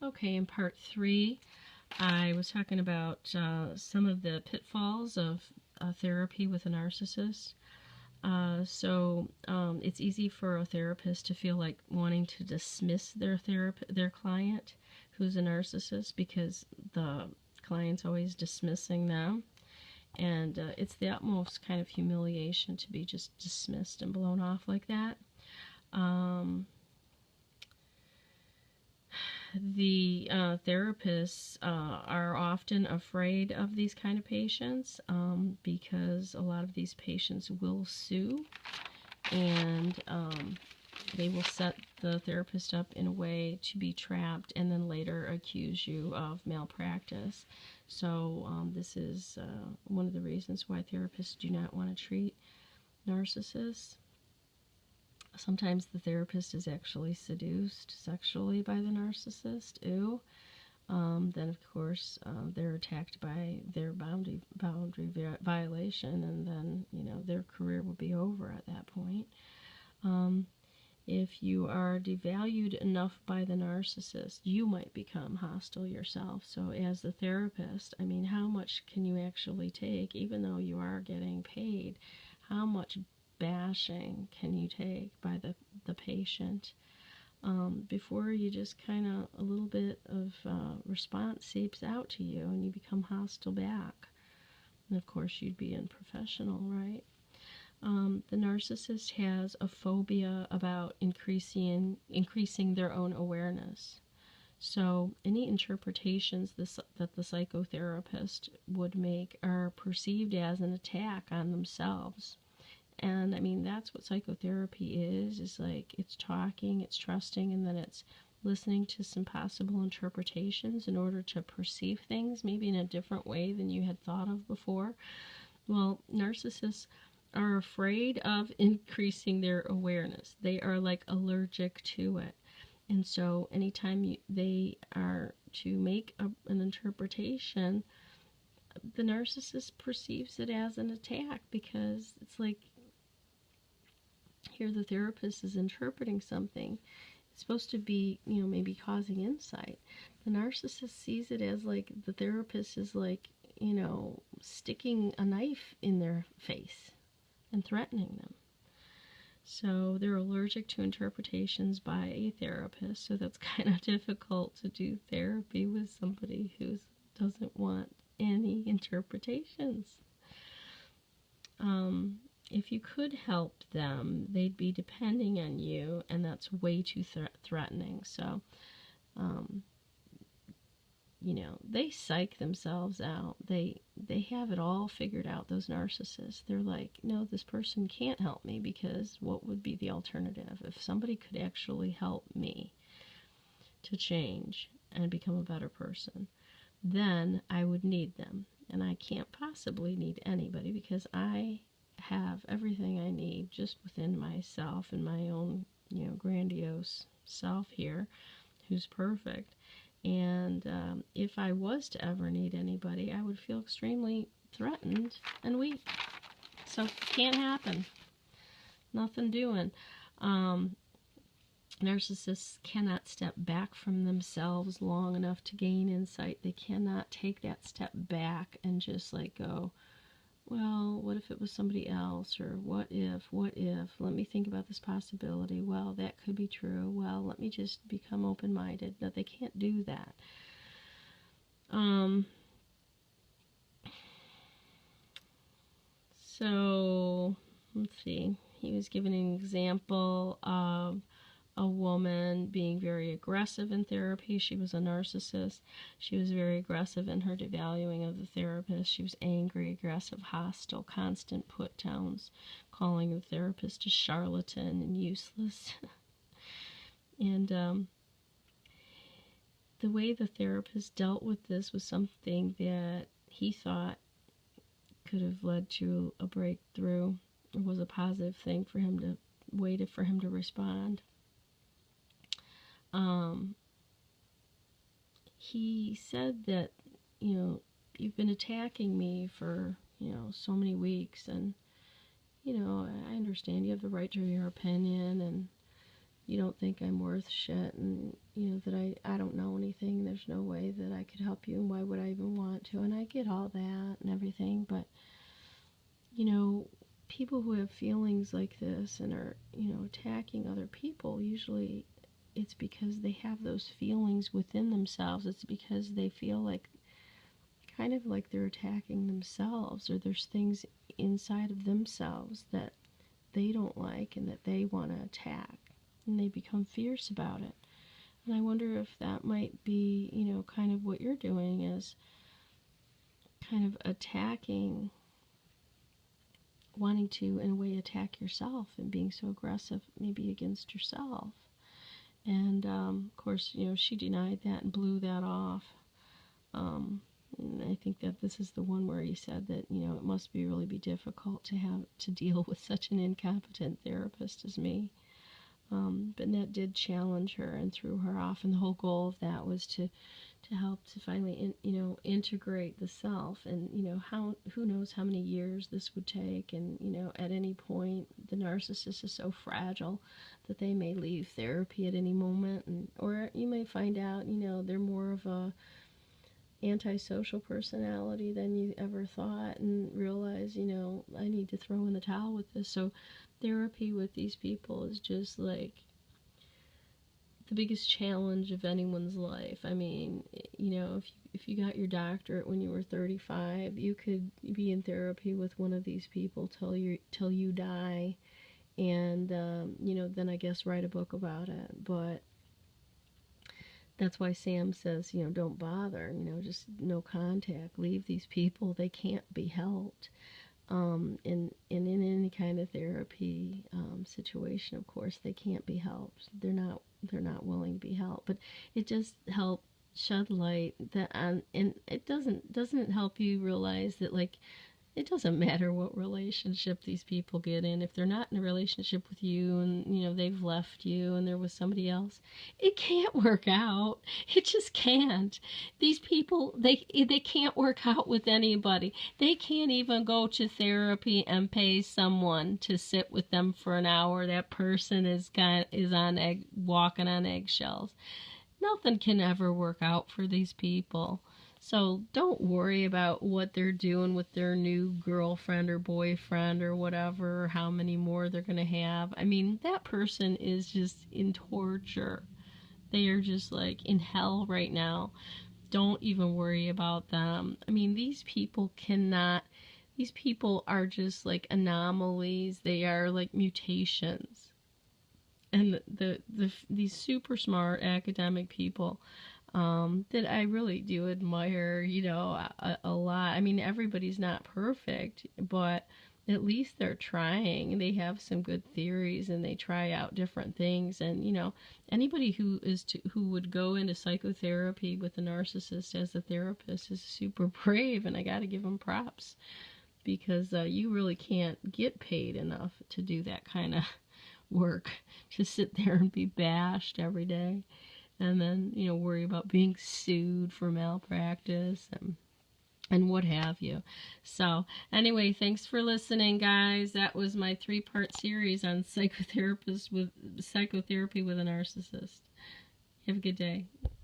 Okay, in part 3, I was talking about some of the pitfalls of therapy with a narcissist. It's easy for a therapist to feel like wanting to dismiss their client who's a narcissist, because the client's always dismissing them. And it's the utmost kind of humiliation to be just dismissed and blown off like that. The therapists are often afraid of these kind of patients because a lot of these patients will sue, and they will set the therapist up in a way to be trapped and then later accuse you of malpractice. So this is one of the reasons why therapists do not want to treat narcissists. Sometimes the therapist is actually seduced sexually by the narcissist. Ew. Then, of course, they're attacked by their boundary violation, and then, their career will be over at that point. If you are devalued enough by the narcissist, you might become hostile yourself. So as the therapist, how much can you actually take, even though you are getting paid? How much bashing can you take by the patient before you just kind of a little bit of response seeps out to you and you become hostile back? And of course you'd be unprofessional, right? The narcissist has a phobia about increasing their own awareness. So any interpretations that the psychotherapist would make are perceived as an attack on themselves. And that's what psychotherapy is like, it's talking, it's trusting, and then it's listening to some possible interpretations in order to perceive things maybe in a different way than you had thought of before. Well, narcissists are afraid of increasing their awareness. They are like allergic to it. And so anytime they are to make an interpretation, the narcissist perceives it as an attack, because it's like, here the therapist is interpreting something. It's supposed to be, maybe causing insight. The narcissist sees it as like the therapist is like, sticking a knife in their face and threatening them. So they're allergic to interpretations by a therapist. So that's kind of difficult to do therapy with somebody who doesn't want any interpretations. If you could help them, they'd be depending on you, and that's way too threatening. So, they psych themselves out. They have it all figured out, those narcissists. They're like, no, this person can't help me, because what would be the alternative? If somebody could actually help me to change and become a better person, then I would need them. And I can't possibly need anybody, because I have everything I need just within myself and my own, grandiose self here, who's perfect. And if I was to ever need anybody, I would feel extremely threatened and weak. So can't happen. Nothing doing. Narcissists cannot step back from themselves long enough to gain insight. They cannot take that step back and just like go, well, what if it was somebody else? Or what if, let me think about this possibility. Well, that could be true. Well, let me just become open-minded. No, they can't do that. So, let's see. He was given an example of a woman being very aggressive in therapy. She was a narcissist. She was very aggressive in her devaluing of the therapist. She was angry, aggressive, hostile, constant put-downs, calling the therapist a charlatan and useless. And the way the therapist dealt with this was something that he thought could have led to a breakthrough, or was a positive thing for him to waited for him to respond. He said that, you've been attacking me for, so many weeks, and, I understand you have the right to your opinion, and you don't think I'm worth shit, and, that I don't know anything there's no way that I could help you, and why would I even want to? And I get all that and everything, but, people who have feelings like this and are, attacking other people, usually it's because they have those feelings within themselves. It's because they feel like, kind of like they're attacking themselves, or there's things inside of themselves that they don't like and that they want to attack, and they become fierce about it. And I wonder if that might be, kind of what you're doing, is kind of attacking, wanting to, in a way, attack yourself and being so aggressive, maybe against yourself. And, of course, she denied that and blew that off. And I think that this is the one where he said that, it must really be difficult to have to deal with such an incompetent therapist as me. But that did challenge her and threw her off. And the whole goal of that was to help to finally, integrate the self. And, who knows how many years this would take. And, at any point, the narcissist is so fragile that they may leave therapy at any moment. Or you may find out, they're more of a antisocial personality than you ever thought, and realize, I need to throw in the towel with this. So therapy with these people is just like the biggest challenge of anyone's life. I mean, if you got your doctorate when you were 35, you could be in therapy with one of these people till you die, and then I guess write a book about it. But that's why Sam says, don't bother, just no contact, leave these people, they can't be helped. In any kind of therapy situation, of course, they can't be helped. They're not willing to be helped. But it just helps shed light that and it doesn't help you realize that, like, it doesn't matter what relationship these people get in. If they're not in a relationship with you and, they've left you and they're with somebody else, it can't work out. It just can't. These people, they can't work out with anybody. They can't even go to therapy and pay someone to sit with them for an hour. That person is walking on eggshells. Nothing can ever work out for these people. So don't worry about what they're doing with their new girlfriend or boyfriend or whatever, or how many more they're going to have. I mean, that person is just in torture. They are just like in hell right now. Don't even worry about them. I mean, these people are just like anomalies. They are like mutations. And these super smart academic people, that I really do admire, a lot. I mean, everybody's not perfect, but at least they're trying. They have some good theories and they try out different things. And, anybody who would go into psychotherapy with a narcissist as a therapist is super brave, and I got to give them props, because you really can't get paid enough to do that kind of work, to sit there and be bashed every day. And then, worry about being sued for malpractice and what have you. So, anyway, thanks for listening, guys. That was my 3-part series on psychotherapy with a narcissist. Have a good day.